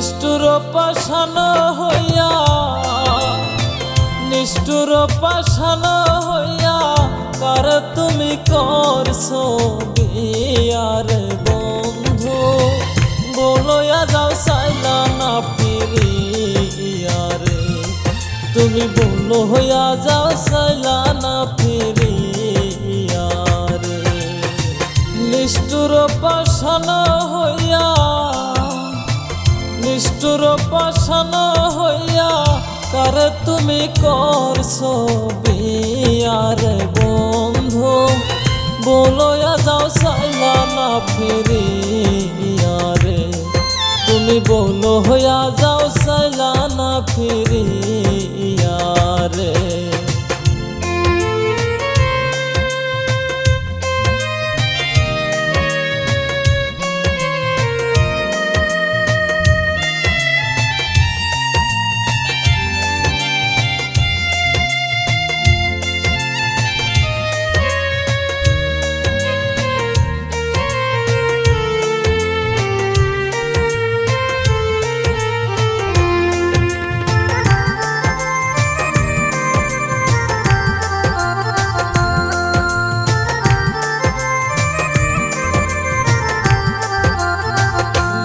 নিষ্ঠুর পাষাণ হইয়া, নিষ্ঠুর পাষাণ হইয়া কার তুমি করছো বিয়ার বন্ধু, বলয়া যাও চাইলা না ফিরিয়া রে, তুমি বলো হইয়া যাও চাইলা না ফিরিয়া রে। নিষ্ঠুর পাষাণ হইয়া, নিষ্ঠুর পাষাণ হইয়া কার তুমি করছো বিয়ার বন্ধু, বলয়া যাও চাইলা না ফিরিয়া রে, তুমি বলো হইয়া যাও চাইলা না ফিরিয়া রে।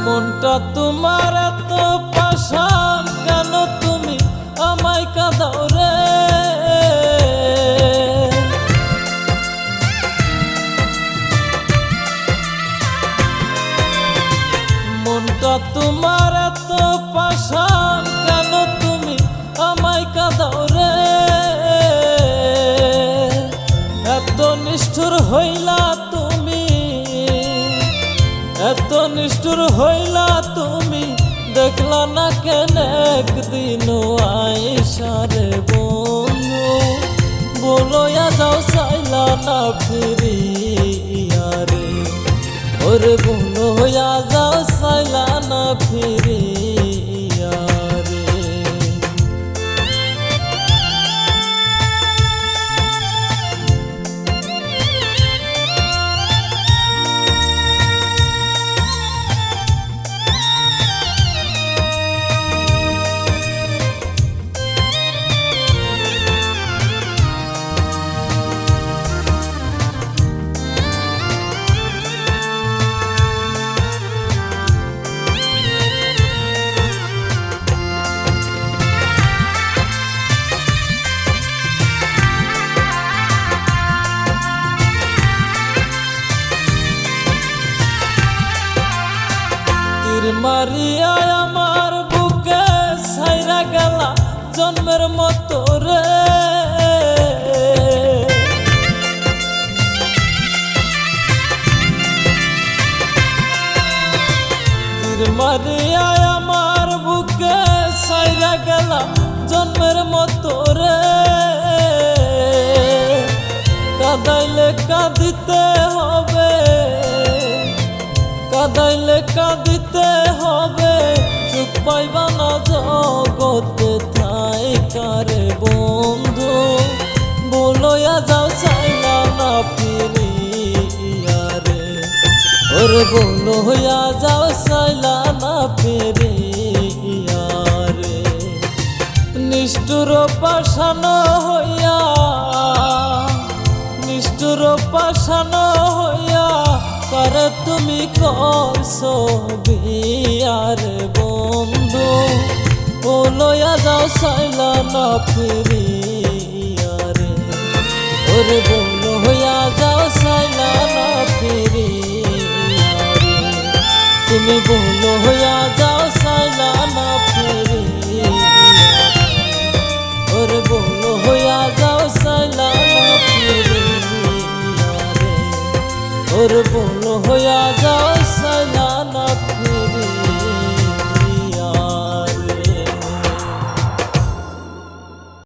মনটা তোমার এত পাষাণ, কেন তুমি আমায় কাঁদাও রে, মনটা তোমার এত পাষাণ, কেন তুমি আমায় কাঁদাও রে, এত নিষ্ঠুর হইলা তুমি, এত নিষ্ঠুর হইলা তুমি, দেখলা না কেন একদিন আইসা রে বন্ধু, বলয়া যাও চাইলা না ফিরিয়া রে, ওরে বলয়া যাও চাইলা না ফিরিয়া রে। মারিয়া আমার বুকে ছাইরা গেলা জন্মের মতো রে, মারিয়া আমার বুকে ছাইরা গেলা জন্মের মতো রে, কাঁদাইলে কাঁদিতে হবে, কাঁদাইলে কাঁদিতে হবে, সুখ পাইবা না জগতে থাইকা রে বন্ধু, বলয়া যাও চাইলা না ফিরিয়া রে, ওরে বলয়া যাও চাইলা না ফিরিয়া রে। নিষ্ঠুর পাষাণ হইয়া, নিষ্ঠুর পাষাণ হইয়া কার তুমি করছো বিয়ার বন্ধু, বলয়া যাও চাইলা না ফিরিয়া রে, ওরে বলো হইয়া যাও চাইলা না ফিরিয়া রে, তুমি বলো হইয়া যাও